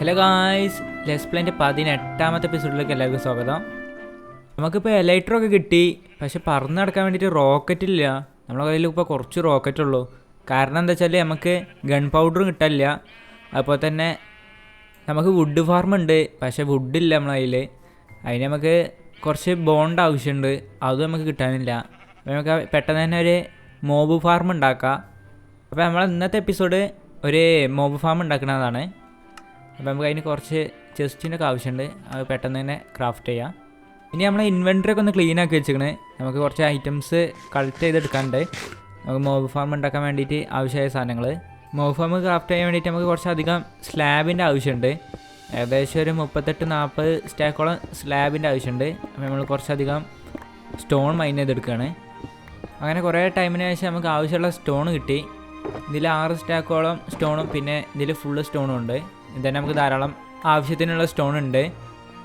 Hello guys, let's പ്ലേൻ്റെ 18ാമത്തെ എപ്പിസോഡിലേക്ക് എല്ലാവർക്കും സ്വാഗതം. നമുക്കിപ്പോൾ എലൈറ്ററൊക്കെ കിട്ടി, പക്ഷെ പറന്ന് നടക്കാൻ വേണ്ടിയിട്ട് റോക്കറ്റില്ല. നമ്മളെ കയ്യിൽ ഇപ്പോൾ കുറച്ച് റോക്കറ്റുള്ളൂ. കാരണം എന്താ വെച്ചാൽ നമുക്ക് ഗൺ പൗഡറും കിട്ടാനില്ല. അതുപോലെ തന്നെ നമുക്ക് വുഡ് ഫാർമുണ്ട്, പക്ഷേ വുഡില്ല നമ്മളെ കയ്യിൽ. അതിന് നമുക്ക് കുറച്ച് ബോണ്ട് ആവശ്യമുണ്ട്, അതും നമുക്ക് കിട്ടാനില്ല. അപ്പോൾ നമുക്ക് പെട്ടെന്ന് തന്നെ ഒരു മോബ് ഫാർം ഉണ്ടാക്കാം. അപ്പോൾ നമ്മൾ ഇന്നത്തെ എപ്പിസോഡ് ഒരു മോബ് ഫാം ഉണ്ടാക്കുന്നതാണ്. അപ്പോൾ നമുക്ക് അതിന് കുറച്ച് ചെസ്റ്റിൻ്റെ ഒക്കെ ആവശ്യമുണ്ട്, അത് പെട്ടെന്ന് തന്നെ ക്രാഫ്റ്റ് ചെയ്യാം. ഇനി നമ്മളെ ഇൻവെൻറ്ററി ഒക്കെ ഒന്ന് ക്ലീൻ ആക്കി വെച്ചിരിക്കണേ. നമുക്ക് കുറച്ച് ഐറ്റംസ് കളക്ട് ചെയ്തെടുക്കാനുണ്ട്. നമുക്ക് മോബ് ഫാം ഉണ്ടാക്കാൻ വേണ്ടിയിട്ട് ആവശ്യമായ സാധനങ്ങൾ. മോബ് ഫാം ക്രാഫ്റ്റ് ചെയ്യാൻ വേണ്ടിയിട്ട് നമുക്ക് കുറച്ചധികം സ്ലാബിൻ്റെ ആവശ്യമുണ്ട്. ഏകദേശം ഒരു 38-40 സ്റ്റാക്കോളം സ്ലാബിൻ്റെ ആവശ്യമുണ്ട്. അപ്പോൾ നമ്മൾ കുറച്ചധികം സ്റ്റോൺ മൈൻ ചെയ്തെടുക്കുകയാണ്. അങ്ങനെ കുറേ ടൈമിന് ശേഷം നമുക്ക് ആവശ്യമുള്ള സ്റ്റോൺ കിട്ടി. ഇതിൽ 6 സ്റ്റാക്കോളം സ്റ്റോണും പിന്നെ ഇതിൽ ഫുള്ള് സ്റ്റോണും ഉണ്ട്. ഇതന്നെ നമുക്ക് ധാരാളം ആവശ്യത്തിനുള്ള സ്റ്റോൺ ഉണ്ട്.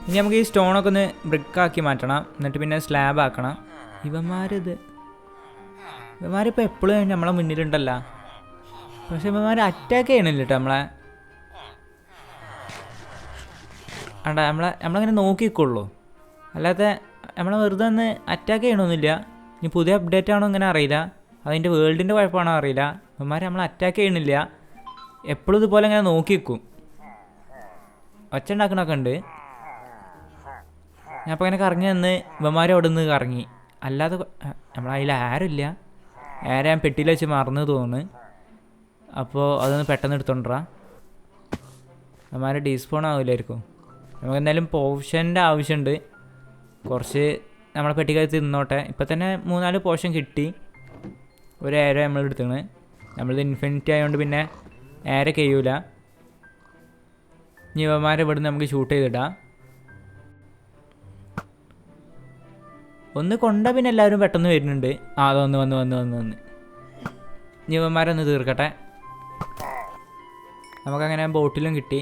ഇനി നമുക്ക് ഈ സ്റ്റോണൊക്കെ ഒന്ന് ബ്രിക്കാക്കി മാറ്റണം, എന്നിട്ട് പിന്നെ സ്ലാബ് ആക്കണം. ഇവന്മാരിപ്പോൾ എപ്പോഴും നമ്മളെ മുന്നിലുണ്ടല്ലോ, പക്ഷെ ഇവന്മാർ അറ്റാക്ക് ചെയ്യണില്ല കേട്ടോ നമ്മളെ. നമ്മളങ്ങനെ നോക്കിക്കൊള്ളൂ, അല്ലാതെ നമ്മളെ വെറുതെ ഒന്ന് അറ്റാക്ക് ചെയ്യണമെന്നില്ല. ഇനി പുതിയ അപ്ഡേറ്റ് ആണോ ഇങ്ങനെ അറിയില്ല, അതിൻ്റെ വേൾഡിൻ്റെ കുഴപ്പമാണോ അറിയില്ല. ഇവന്മാർ നമ്മളെ അറ്റാക്ക് ചെയ്യണില്ല, എപ്പോഴും ഇതുപോലെ ഇങ്ങനെ നോക്കി വെക്കും. ഒച്ച ഉണ്ടാക്കണമൊക്കെ ഉണ്ട്. ഞാൻ അപ്പോൾ ഇങ്ങനെ കറങ്ങി നിന്ന് ഇവന്മാരെ അവിടെ നിന്ന് കറങ്ങി. അല്ലാതെ നമ്മളതിൽ ആരുമില്ല. ഞാൻ പെട്ടിയിൽ വെച്ച് മറന്നു തോന്നുന്നു. അപ്പോൾ അതൊന്ന് പെട്ടെന്ന് എടുത്തോണ്ടാ, ഇവന്മാരെ ഡീസ്പോൺ ആവില്ലായിരിക്കും. നമുക്ക് എന്തായാലും പോർഷൻ്റെ ആവശ്യമുണ്ട്. കുറച്ച് നമ്മളെ പെട്ടിക്കകത്ത് തിന്നോട്ടെ. ഇപ്പം തന്നെ 3-4 പോർഷൻ കിട്ടി. ഒരു ഏര നമ്മൾ എടുത്തത്. നമ്മളിത് ഇൻഫിനിറ്റി ആയതുകൊണ്ട് പിന്നെ ഏര കഴിയൂല. ഇനി ഇവന്മാരെ ഇവിടുന്ന് നമുക്ക് ഷൂട്ട് ചെയ്തിടാം. ഒന്ന് കൊണ്ടാൽ പിന്നെ എല്ലാവരും പെട്ടെന്ന് വരുന്നുണ്ട്. അതൊന്ന് വന്ന് ഇനി ഇവന്മാരൊന്ന് തീർക്കട്ടെ. നമുക്കങ്ങനെ ബോട്ടിലും കിട്ടി.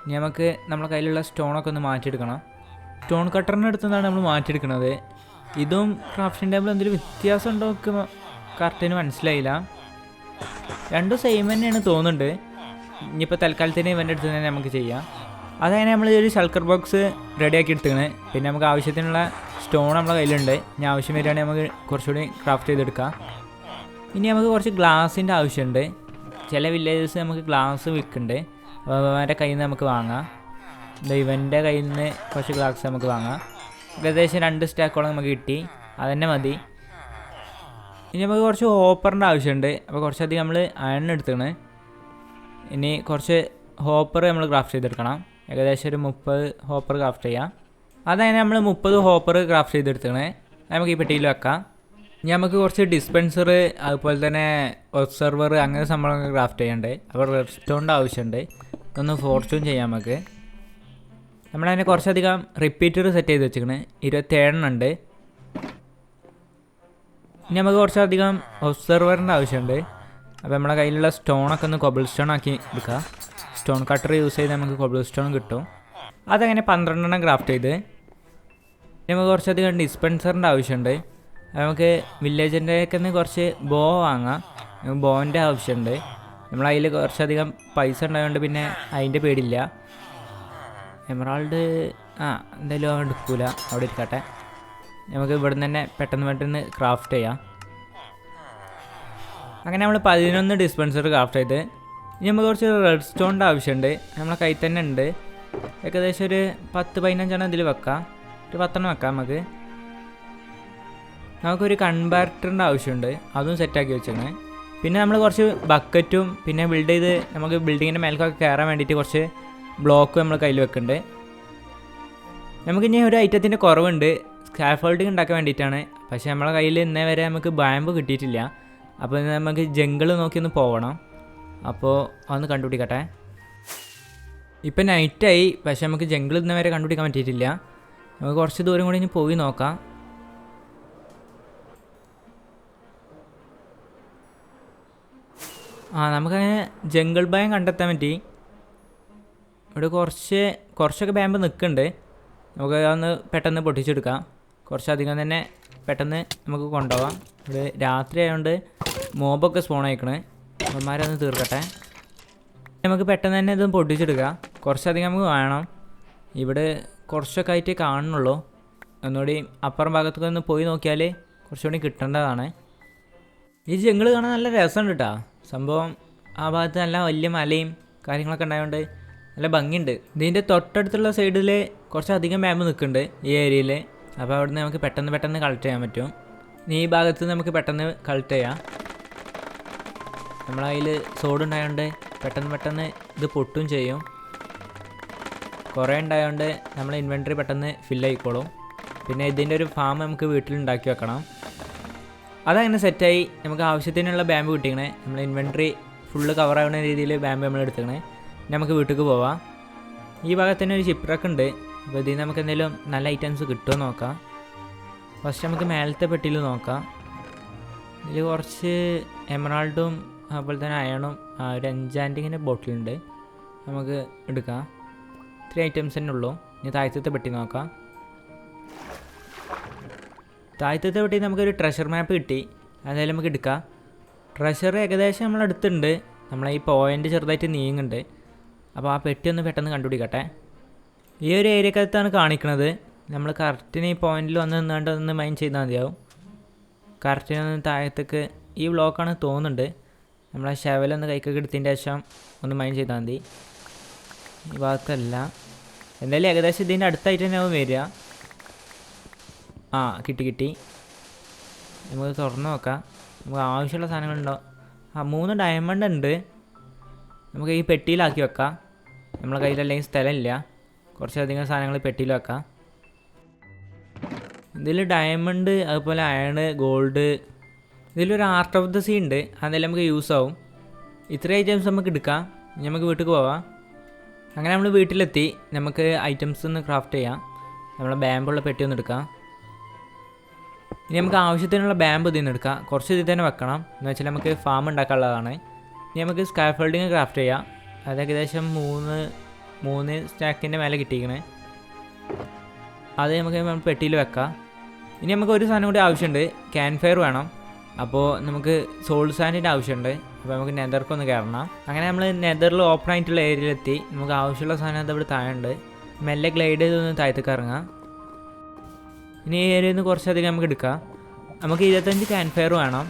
ഇനി നമുക്ക് നമ്മളെ കയ്യിലുള്ള സ്റ്റോണൊക്കെ ഒന്ന് മാറ്റിയെടുക്കണം. സ്റ്റോൺ കട്ടറിൻ്റെ അടുത്ത് നിന്നാണ് നമ്മൾ മാറ്റിയെടുക്കുന്നത്. ഇതും ക്രാഫ്റ്റിംഗ് ടേബിൾ എന്തെങ്കിലും വ്യത്യാസം ഉണ്ടോ ഒക്കെ കറക്റ്റിന് മനസ്സിലായില്ല. രണ്ടും സെയിം തന്നെയാണ് തോന്നുന്നുണ്ട്. ഇനിയിപ്പോൾ തൽക്കാലത്തിന് ഇവൻ്റെ അടുത്ത് തന്നെ നമുക്ക് ചെയ്യാം. അതങ്ങനെ നമ്മൾ ഒരു ഷൾക്കർ ബോക്സ് റെഡിയാക്കി എടുത്തുകയാണ്. പിന്നെ നമുക്ക് ആവശ്യത്തിനുള്ള സ്റ്റോൺ നമ്മളെ കയ്യിലുണ്ട്. ഇനി ആവശ്യം വരികയാണെങ്കിൽ നമുക്ക് കുറച്ചുകൂടി ക്രാഫ്റ്റ് ചെയ്തെടുക്കാം. ഇനി നമുക്ക് കുറച്ച് ഗ്ലാസിൻ്റെ ആവശ്യമുണ്ട്. ചില വില്ലേജസ് നമുക്ക് ഗ്ലാസ് വിൽക്കുന്നുണ്ട്. അപ്പോൾ അവൻ്റെ കയ്യിൽ നിന്ന് നമുക്ക് വാങ്ങാം. ഇവൻ്റെ കയ്യിൽ നിന്ന് കുറച്ച് ഗ്ലാസ് നമുക്ക് വാങ്ങാം. ഏകദേശം 2 സ്റ്റാക്കോളം നമുക്ക് കിട്ടി, അതുതന്നെ മതി. ഇനി നമുക്ക് കുറച്ച് ഹോപ്പറിൻ്റെ ആവശ്യമുണ്ട്. അപ്പോൾ കുറച്ചധികം നമ്മൾ അയൺ എടുത്തുകയാണ്. ഇനി കുറച്ച് ഹോപ്പർ നമ്മൾ ക്രാഫ്റ്റ് ചെയ്തെടുക്കണം. ഏകദേശം ഒരു 30 ഹോപ്പർ ക്രാഫ്റ്റ് ചെയ്യാം. അതങ്ങനെ നമ്മൾ 30 ഹോപ്പർ ക്രാഫ്റ്റ് ചെയ്തെടുത്തത് നമുക്ക് ഈ പെട്ടിയിൽ വെക്കാം. ഇനി നമുക്ക് കുറച്ച് ഡിസ്പെൻസർ, അതുപോലെ തന്നെ ഒബ്സർവർ, അങ്ങനെ സംഭവങ്ങൾ ക്രാഫ്റ്റ് ചെയ്യണ്ടേ. അപ്പോൾ റെഡ് സ്റ്റോണിൻ്റെ ആവശ്യമുണ്ട്. ഒന്ന് ഫോർച്യൂൺ ചെയ്യാം നമുക്ക്. നമ്മളതിനെ കുറച്ചധികം റിപ്പീറ്റർ സെറ്റ് ചെയ്ത് വെച്ചിരിക്കണ്. 27 ഉണ്ട്. ഇനി നമുക്ക് കുറച്ചധികം ഒബ്സർവറിൻ്റെ ആവശ്യമുണ്ട്. അപ്പോൾ നമ്മളെ കയ്യിലുള്ള സ്റ്റോണൊക്കെ ഒന്ന് കൊബിൾ സ്റ്റോൺ ആക്കി എടുക്കുക. സ്റ്റോൺ കട്ടർ യൂസ് ചെയ്ത് നമുക്ക് കൊബിൾ സ്റ്റോൺ കിട്ടും. അതങ്ങനെ 12 ക്രാഫ്റ്റ് ചെയ്ത്. നമുക്ക് കുറച്ചധികം ഡിസ്പെൻസറിൻ്റെ ആവശ്യമുണ്ട്. നമുക്ക് വില്ലേജിൻ്റെയൊക്കെ ഒന്ന് കുറച്ച് ബോ വാങ്ങാം. ബോൻ്റെ ആവശ്യമുണ്ട്. നമ്മളതിൽ കുറച്ചധികം പൈസ ഉണ്ടായതുകൊണ്ട് പിന്നെ അതിൻ്റെ പേടില്ല. എമറാൾഡ് എന്തായാലും അവിടെ എടുക്കൂല, അവിടെ ഇരിക്കട്ടെ. നമുക്ക് ഇവിടെ നിന്ന് തന്നെ പെട്ടെന്ന് ക്രാഫ്റ്റ് ചെയ്യാം. അങ്ങനെ നമ്മൾ 11 ഡിസ്പെൻസർ ക്രാഫ്റ്റ് ചെയ്ത്. ഇനി നമുക്ക് കുറച്ച് റെഡ് സ്റ്റോണിൻ്റെ ആവശ്യമുണ്ട്. നമ്മളെ കയ്യിൽ തന്നെ ഉണ്ട്. ഏകദേശം ഒരു 10-15 ഇതിൽ വെക്കാം. ഒരു 10 വെക്കാം. നമുക്കൊരു കൺവെർട്ടറിൻ്റെ ആവശ്യമുണ്ട്, അതും സെറ്റാക്കി വെച്ചാണ്. പിന്നെ നമ്മൾ കുറച്ച് ബക്കറ്റും പിന്നെ ബിൽഡ് ചെയ്ത് നമുക്ക് ബിൽഡിങ്ങിൻ്റെ മേൽക്കൊക്കെ കയറാൻ വേണ്ടിയിട്ട് കുറച്ച് ബ്ലോക്കും നമ്മൾ കയ്യിൽ വെക്കുന്നുണ്ട്. നമുക്കിനി ഒരു ഐറ്റത്തിൻ്റെ കുറവുണ്ട്, സ്കാഫോൾഡിങ് ഉണ്ടാക്കാൻ വേണ്ടിയിട്ടാണ്. പക്ഷേ നമ്മളെ കയ്യിൽ ഇന്നേ വരെ നമുക്ക് ബാമ്പ് കിട്ടിയിട്ടില്ല. അപ്പോൾ നമുക്ക് ജംഗിൾ നോക്കി ഒന്ന് പോകണം. അപ്പോൾ അതൊന്ന് കണ്ടുപിടിക്കട്ടെ. ഇപ്പം നൈറ്റായി, പക്ഷേ നമുക്ക് ജംഗിൾ ഇന്നേ വരെ കണ്ടുപിടിക്കാൻ പറ്റിയിട്ടില്ല. നമുക്ക് കുറച്ച് ദൂരം കൂടി ഇനി പോയി നോക്കാം. നമുക്കങ്ങനെ ജംഗിൾ ബയം കണ്ടെത്താൻ പറ്റി. ഇവിടെ കുറച്ചൊക്കെ ബാമ്പ് നിൽക്കുന്നുണ്ട്. നമുക്ക് അതൊന്ന് പെട്ടെന്ന് പൊട്ടിച്ചെടുക്കാം. കുറച്ചധികം തന്നെ പെട്ടെന്ന് നമുക്ക് കൊണ്ടുപോകാം. ഇവിടെ രാത്രി ആയതുകൊണ്ട് മോബൊക്കെ സ്പോൺ ആയിക്കണേ. അവന്മാരൊന്ന് തീർക്കട്ടെ. നമുക്ക് പെട്ടെന്ന് തന്നെ ഇതും പൊട്ടിച്ചെടുക്കുക. കുറച്ചധികം നമുക്ക് വേണം. ഇവിടെ കുറച്ചൊക്കെ ആയിട്ട് കാണുന്നുള്ളൂ. ഒന്നുകൂടി അപ്പുറം ഭാഗത്തൊക്കെ ഒന്ന് പോയി നോക്കിയാൽ കുറച്ചുകൂടി കിട്ടേണ്ടതാണ്. ഈ ജംഗിൾ കാണാൻ നല്ല രസമുണ്ട് കേട്ടോ. സംഭവം ആ ഭാഗത്ത് നല്ല വലിയ മലയും കാര്യങ്ങളൊക്കെ ഉണ്ടായതുകൊണ്ട് നല്ല ഭംഗിയുണ്ട്. ഇതിൻ്റെ തൊട്ടടുത്തുള്ള സൈഡിൽ കുറച്ചധികം ബാമ്പ് നിൽക്കുന്നുണ്ട് ഈ ഏരിയയിൽ. അപ്പോൾ അവിടുന്ന് നമുക്ക് പെട്ടെന്ന് കളക്ട് ചെയ്യാൻ പറ്റും. ഇനി ഈ ഭാഗത്ത് നമുക്ക് പെട്ടെന്ന് കളക്ട് ചെയ്യാം. നമ്മളതിൽ സോഡ് ഉണ്ടായതുകൊണ്ട് പെട്ടെന്ന് ഇത് പൊട്ടും ചെയ്യും. കുറേ ഉണ്ടായതുകൊണ്ട് നമ്മൾ ഇൻവെൻറ്ററി പെട്ടെന്ന് ഫില്ലായിക്കോളും. പിന്നെ ഇതിൻ്റെ ഒരു ഫാം നമുക്ക് വീട്ടിലുണ്ടാക്കി വെക്കണം. അതങ്ങനെ സെറ്റായി നമുക്ക് ആവശ്യത്തിനുള്ള ബാമ്പ് കിട്ടിക്കണേ. നമ്മൾ ഇൻവെൻറ്ററി ഫുള്ള് കവറാവുന്ന രീതിയിൽ ബാമ്പ് നമ്മൾ എടുത്തിക്കണേ. നമുക്ക് വീട്ടിലേക്ക് പോവാം. ഈ ഭാഗത്ത് തന്നെ ഒരു ഷിപ്പ്രക്ക് ഉണ്ട്. അപ്പോൾ ഇതിൽ നമുക്ക് എന്തെങ്കിലും നല്ല ഐറ്റംസ് കിട്ടുമോ നോക്കാം. ഫസ്റ്റ് നമുക്ക് മേലത്തെ പെട്ടിയിൽ നോക്കാം. ഇതിൽ കുറച്ച് എമറാൾഡും അതുപോലെ തന്നെ അയണും ഒരു എൻചാൻറ്റിങ്ങിൻ്റെ ബോട്ടിലുണ്ട്. നമുക്ക് എടുക്കാം. 3 ഐറ്റംസ് തന്നെ ഉള്ളൂ. ഇനി താഴത്തെ പെട്ടി നോക്കാം. താഴത്തെ പെട്ടി നമുക്കൊരു ട്രഷർ മാപ്പ് കിട്ടി. അതായാലും നമുക്ക് എടുക്കാം. ട്രഷർ ഏകദേശം നമ്മളടുത്തുണ്ട്. നമ്മളെ ഈ പോയിൻ്റ് ചെറുതായിട്ട് നീങ്ങുന്നുണ്ട്. അപ്പോൾ ആ പെട്ടി ഒന്ന് പെട്ടെന്ന് കണ്ടുപിടിക്കട്ടെ. ഈ ഒരു ഏരിയക്കകത്താണ് കാണിക്കുന്നത്. നമ്മൾ കറക്റ്റിന് ഈ പോയിന്റിൽ വന്ന് നിന്നാണ്ട് ഒന്ന് മൈൻഡ് ചെയ്താൽ മതിയാവും. കറക്റ്റിനൊന്ന് താഴത്തേക്ക് ഈ ബ്ലോക്കാണ് തോന്നുന്നുണ്ട്. നമ്മളെ ഷെവലൊന്ന് കൈക്കൊക്കെ എടുത്തതിൻ്റെ ശേഷം ഒന്ന് മൈൻഡ് ചെയ്താൽ മതി. ഈ ഭാഗത്തല്ല. എന്തായാലും ഏകദേശം ഇതിൻ്റെ അടുത്തായിട്ട് തന്നെ ആവും വരിക. ആ കിട്ടി. നമുക്ക് തുറന്ന് നോക്കാം. നമുക്ക് ആവശ്യമുള്ള സാധനങ്ങളുണ്ടോ? 3 ഡയമണ്ട് ഉണ്ട്. നമുക്ക് ഈ പെട്ടിയിലാക്കി വെക്കാം. നമ്മളെ കയ്യിലല്ലെങ്കിൽ സ്ഥലമില്ല. കുറച്ചധികം സാധനങ്ങൾ പെട്ടിയിൽ വെക്കാം. ഇതിൽ ഡയമണ്ട് അതുപോലെ അയണ് ഗോൾഡ് ഇതിലൊരു ആർട്ട് ഓഫ് ദ സീ ഉണ്ട്. അതെല്ലാം നമുക്ക് യൂസ് ആവും. ഇത്രയും ഐറ്റംസ് നമുക്ക് എടുക്കാം. ഇനി നമുക്ക് വീട്ടിൽ പോവാം. അങ്ങനെ നമ്മൾ വീട്ടിലെത്തി. നമുക്ക് ഐറ്റംസ് ഒന്ന് ക്രാഫ്റ്റ് ചെയ്യാം. നമ്മളെ ബാമ്പുള്ള പെട്ടി ഒന്ന് എടുക്കാം. ഇനി നമുക്ക് ആവശ്യത്തിനുള്ള ബാമ്പ് ഇതിൽ നിന്ന് എടുക്കാം. കുറച്ച് ഇതിൽ തന്നെ വെക്കണം. എന്ന് വെച്ചാൽ നമുക്ക് ഫാം ഉണ്ടാക്കാനുള്ളതാണ്. ഇനി നമുക്ക് സ്കാഫോൾഡിങ് ക്രാഫ്റ്റ് ചെയ്യാം. അത് ഏകദേശം 3 സ്റ്റാക്കിൻ്റെ മേലെ കിട്ടിയിരിക്കണേ. അത് നമുക്ക് പെട്ടിയിൽ വെക്കാം. ഇനി നമുക്ക് ഒരു സാധനം കൂടി ആവശ്യമുണ്ട്. ക്യാൻ ഫയർ വേണം. അപ്പോൾ നമുക്ക് സോൾ സാൻഡിൻ്റെ ആവശ്യമുണ്ട്. അപ്പോൾ നമുക്ക് നെതർക്കൊന്ന് കയറണം. അങ്ങനെ നമ്മൾ നെതറിൽ ഓപ്പൺ ആയിട്ടുള്ള ഏരിയയിലെത്തി. നമുക്ക് ആവശ്യമുള്ള സാധനം അതവിടെ താഴെയുണ്ട്. മെല്ലെ ഗ്ലൈഡ് ചെയ്തൊന്ന് താഴത്തേക്ക് ഇറങ്ങാം. ഇനി ഈ ഏരിയയിൽ നിന്ന് കുറച്ചധികം നമുക്ക് എടുക്കാം. നമുക്ക് 25 ക്യാൻ ഫയർ വേണം.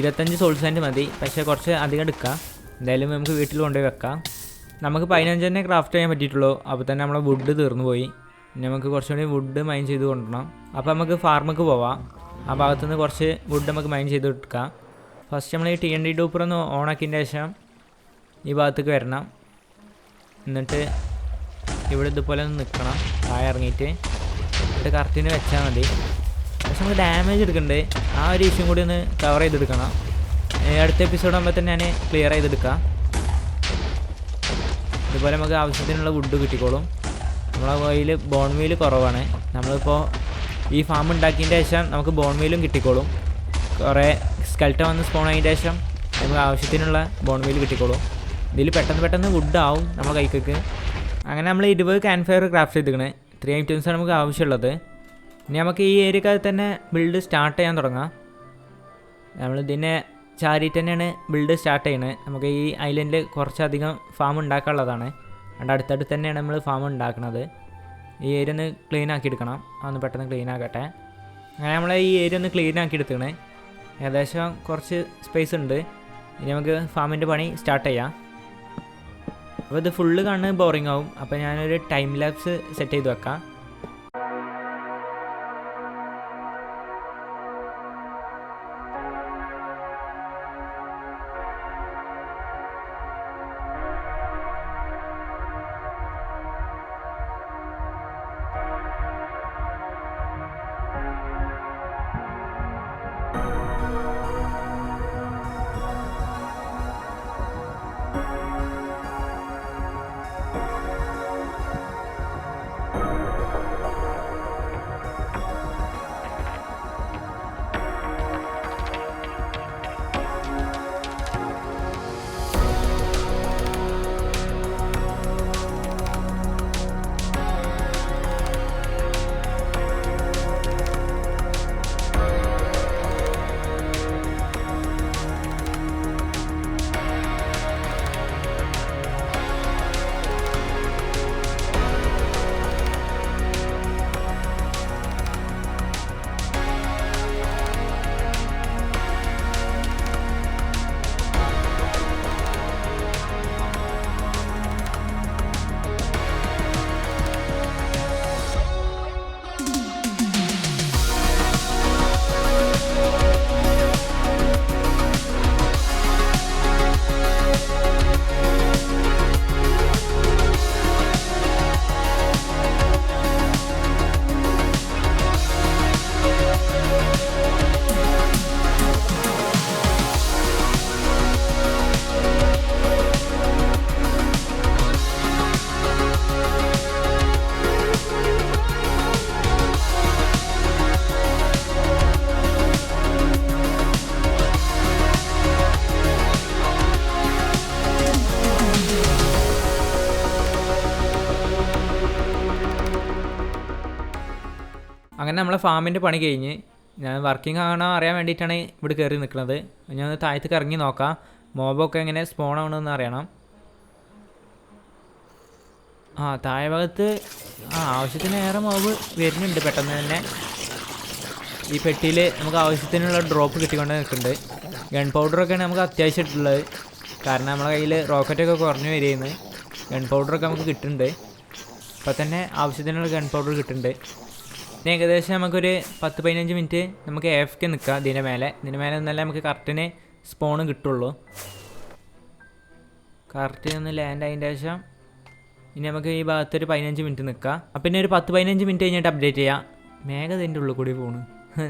25 സോൾ സാൻഡ് മതി. പക്ഷേ കുറച്ച് അധികം എടുക്കാം. എന്തായാലും നമുക്ക് വീട്ടിൽ കൊണ്ടുപോയി വെക്കാം. നമുക്ക് 15 തന്നെ ക്രാഫ്റ്റ് ചെയ്യാൻ പറ്റിയിട്ടുള്ളൂ. അപ്പോൾ തന്നെ നമ്മളെ വുഡ് തീർന്നു പോയി. ഇനി നമുക്ക് കുറച്ചുകൂടി വുഡ് മൈൻ ചെയ്ത് കൊണ്ടുവരണം. അപ്പോൾ നമുക്ക് ഫാർമക്ക് പോവാം. ആ ഭാഗത്തുനിന്ന് കുറച്ച് വുഡ് നമുക്ക് മൈൻ ചെയ്ത് എടുക്കാം. ഫസ്റ്റ് നമ്മൾ ഈ TNT ഡൂപ്പർ ഒന്ന് ഓണാക്കിയതിൻ്റെ ശേഷം ഈ ഭാഗത്തേക്ക് വരണം. എന്നിട്ട് ഇവിടെ ഇതുപോലെ ഒന്ന് നിൽക്കണം. താഴെ ഇറങ്ങിയിട്ട് എന്നിട്ട് കറക്റ്റിന് വെച്ചാൽ മതി. പക്ഷെ നമുക്ക് ഡാമേജ് എടുക്കണ്ടേ. ആ ഒരു ഇഷ്യൂ കൂടി ഒന്ന് കവർ ചെയ്തെടുക്കണം. അടുത്ത എപ്പിസോഡ് ആകുമ്പോൾ തന്നെ ഞാൻ ക്ലിയർ ചെയ്തെടുക്കാം. ഇതുപോലെ നമുക്ക് ആവശ്യത്തിനുള്ള വുഡ് കിട്ടിക്കോളും. നമ്മളെ കയ്യിൽ ബോൺ മീൽ കുറവാണ്. നമ്മളിപ്പോൾ ഈ ഫാം ഉണ്ടാക്കിയതിൻ്റെ ശേഷം നമുക്ക് ബോൺ മീലും കിട്ടിക്കോളും. കുറേ സ്കെൽട്ടൺ വന്ന് സ്പോൺ ആയതിൻ്റെ ശേഷം നമുക്ക് ആവശ്യത്തിനുള്ള ബോൺ മീൽ കിട്ടിക്കോളും. ഇതിൽ പെട്ടെന്ന് വുഡ് ആവും നമ്മളെ കൈക്കൊക്കെ. അങ്ങനെ നമ്മൾ 20 ക്യാൻ ഫയർ ക്രാഫ്റ്റ് ചെയ്തിരിക്കണേ. 3 ഐറ്റംസാണ് നമുക്ക് ആവശ്യമുള്ളത്. ഇനി നമുക്ക് ഈ ഏരിയക്കകത്ത് തന്നെ ബിൽഡ് സ്റ്റാർട്ട് ചെയ്യാൻ തുടങ്ങാം. നമ്മളിതിനെ ചാരിയിട്ട് തന്നെയാണ് ബിൽഡ് സ്റ്റാർട്ട് ചെയ്യുന്നത്. നമുക്ക് ഈ ഐലൻഡിൽ കുറച്ചധികം ഫാം ഉണ്ടാക്കാനുള്ളതാണ്. അതുകൊണ്ട് അടുത്തടുത്ത് തന്നെയാണ് നമ്മൾ ഫാം ഉണ്ടാക്കുന്നത്. ഈ ഏരിയ ഒന്ന് ക്ലീൻ ആക്കി എടുക്കണം. അതൊന്ന് പെട്ടെന്ന് ക്ലീൻ ആക്കട്ടെ. അങ്ങനെ നമ്മൾ ഈ ഏരിയ ഒന്ന് ക്ലീൻ ആക്കി എടുത്തുകണേ. ഏകദേശം കുറച്ച് സ്പേസ് ഉണ്ട്. ഇനി നമുക്ക് ഫാമിൻ്റെ പണി സ്റ്റാർട്ട് ചെയ്യാം. അപ്പോൾ ഇത് ഫുള്ള് കാണുന്നത് ബോറിംഗ് ആവും. അപ്പോൾ ഞാനൊരു ടൈം ലാപ്സ് സെറ്റ് ചെയ്ത് വെക്കാം. അങ്ങനെ നമ്മളെ ഫാമിൻ്റെ പണി കഴിഞ്ഞ് ഞാൻ വർക്കിംഗ് ആണോ അറിയാൻ വേണ്ടിയിട്ടാണ് ഇവിടെ കയറി നിൽക്കുന്നത്. ഞാൻ ഒന്ന് താഴത്തേക്ക് ഇറങ്ങി നോക്കാം, മോബൊക്കെ എങ്ങനെ സ്പോൺ ആവണമെന്ന് അറിയണം. താഴെ ഭാഗത്ത് ആവശ്യത്തിന് ഏറെ മോബ് വരുന്നുണ്ട് പെട്ടെന്ന് തന്നെ. ഈ പെട്ടിയിൽ നമുക്ക് ആവശ്യത്തിനുള്ള ഡ്രോപ്പ് കിട്ടിക്കൊണ്ട് നിൽക്കുന്നുണ്ട്. ഗൺ പൗഡറൊക്കെയാണ് നമുക്ക് അത്യാവശ്യമായിട്ടുള്ളത്, കാരണം നമ്മളെ കയ്യിൽ റോക്കറ്റൊക്കെ കുറഞ്ഞു വരികയെന്ന്. ഗൺ പൗഡറൊക്കെ നമുക്ക് കിട്ടുന്നുണ്ട്, ഇപ്പം തന്നെ ആവശ്യത്തിനുള്ള ഗൺ പൗഡർ കിട്ടുന്നുണ്ട്. പിന്നെ ഏകദേശം നമുക്കൊരു 10-15 മിനിറ്റ് നമുക്ക് AFK നിൽക്കാം. ഇതിൻ്റെ മേലെ നിന്നല്ലേ നമുക്ക് കറക്റ്റിന് സ്പോണ് കിട്ടുള്ളൂ. കറക്റ്റ് ഒന്ന് ലാൻഡ് ആയതിൻ്റെ ശേഷം ഇനി നമുക്ക് ഈ ഭാഗത്തൊരു 15 മിനിറ്റ് നിൽക്കാം. അപ്പം പിന്നെ ഒരു 10-15 മിനിറ്റ് കഴിഞ്ഞിട്ട് അപ്ഡേറ്റ് ചെയ്യാം. മേഘ ഇതിൻ്റെ ഉള്ളിൽ കൂടി പോണ്,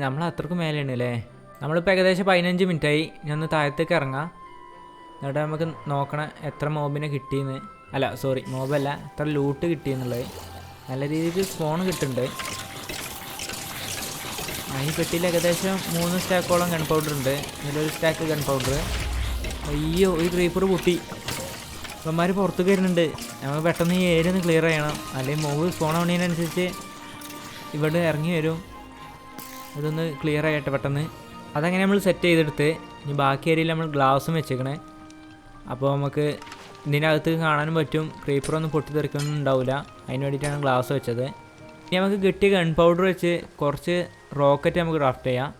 നമ്മൾ അത്രക്കും മേലെയാണ് അല്ലേ. നമ്മളിപ്പോൾ ഏകദേശം 15 മിനിറ്റായി. ഞാൻ ഒന്ന് താഴത്തേക്ക് ഇറങ്ങാം, എന്നിട്ട് നമുക്ക് നോക്കണം എത്ര മോബിനെ കിട്ടിയെന്ന്. അല്ല സോറി, മോബല്ല, എത്ര ലൂട്ട് കിട്ടിയെന്നുള്ളത്. നല്ല രീതിക്ക് സ്പോൺ കിട്ടുന്നുണ്ട്. ഈ പെട്ടിയിൽ ഏകദേശം 3 സ്റ്റാക്കോളം ഗൺ പൗഡർ ഉണ്ട്. ഇതിലൊരു സ്റ്റാക്ക് ഗൺ പൗഡർ. അയ്യോ, ഈ ക്രീപ്പർ പൊട്ടി. ഇവന്മാർ പുറത്തേക്ക് വരുന്നുണ്ട്. നമുക്ക് പെട്ടെന്ന് ഈ ഏരിയ ഒന്ന് ക്ലിയർ ചെയ്യണം, അല്ലെങ്കിൽ മോബ് സ്പോൺ ആവുന്നതിനനുസരിച്ച് ഇവിടെ ഇറങ്ങി വരും. ഇതൊന്ന് ക്ലിയർ ആയിട്ട് പെട്ടെന്ന് അതങ്ങനെ നമ്മൾ സെറ്റ് ചെയ്തെടുത്ത് ഇനി ബാക്കി ഏരിയയിൽ നമ്മൾ ഗ്ലാസും വെച്ചേക്കണേ. അപ്പോൾ നമുക്ക് ഇതിനകത്ത് കാണാനും പറ്റും, ക്രീപ്പറൊന്നും പൊട്ടിത്തെറിക്കൊന്നും ഉണ്ടാവില്ല. അതിന് വേണ്ടിയിട്ടാണ് ഗ്ലാസ് വെച്ചത്. ഇനി നമുക്ക് കിട്ടിയ ഗൺ പൗഡർ വെച്ച് കുറച്ച് റോക്കറ്റ് നമുക്ക് ക്രാഫ്റ്റ് ചെയ്യാം.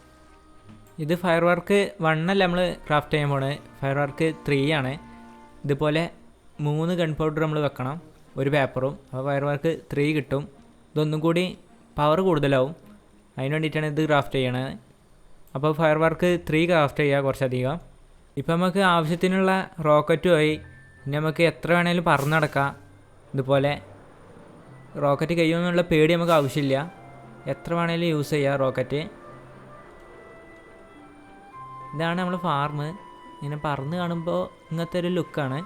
ഇത് ഫയർ വർക്ക് 1 അല്ല നമ്മൾ ക്രാഫ്റ്റ് ചെയ്യാൻ പോണത്, ഫയർ വർക്ക് 3 ആണ്. ഇതുപോലെ 3 ഗൺ പൗഡർ നമ്മൾ വെക്കണം, ഒരു പേപ്പറും. അപ്പോൾ ഫയർ വർക്ക് 3 കിട്ടും. ഇതൊന്നും കൂടി പവർ കൂടുതലാവും, അതിന് വേണ്ടിയിട്ടാണ് ഇത് ക്രാഫ്റ്റ് ചെയ്യണത്. അപ്പോൾ ഫയർ വർക്ക് 3 ക്രാഫ്റ്റ് ചെയ്യുക കുറച്ചധികം. ഇപ്പം നമുക്ക് ആവശ്യത്തിനുള്ള റോക്കറ്റുമായി ഇനി നമുക്ക് എത്ര വേണേലും പറന്ന് നടക്കാം. ഇതുപോലെ റോക്കറ്റ് കഴിയുമെന്നുള്ള പേടി നമുക്ക് ആവശ്യമില്ല, എത്ര വേണേലും യൂസ് ചെയ്യാം റോക്കറ്റ്. ഇതാണ് നമ്മൾ ഫാർമ്. ഇങ്ങനെ പറന്ന് കാണുമ്പോൾ ഇങ്ങനത്തെ ഒരു ലുക്കാണ്.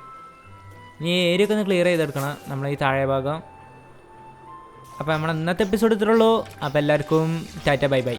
ഇനി ഏരിയ ഒക്കെ ഒന്ന് ക്ലിയർ ചെയ്തെടുക്കണം നമ്മൾ ഈ താഴെ ഭാഗം. അപ്പോൾ നമ്മൾ ഇന്നത്തെ എപ്പിസോഡ് ഇത്രയുള്ളൂ. അപ്പോൾ എല്ലാവർക്കും ടാറ്റ ബൈ ബൈ.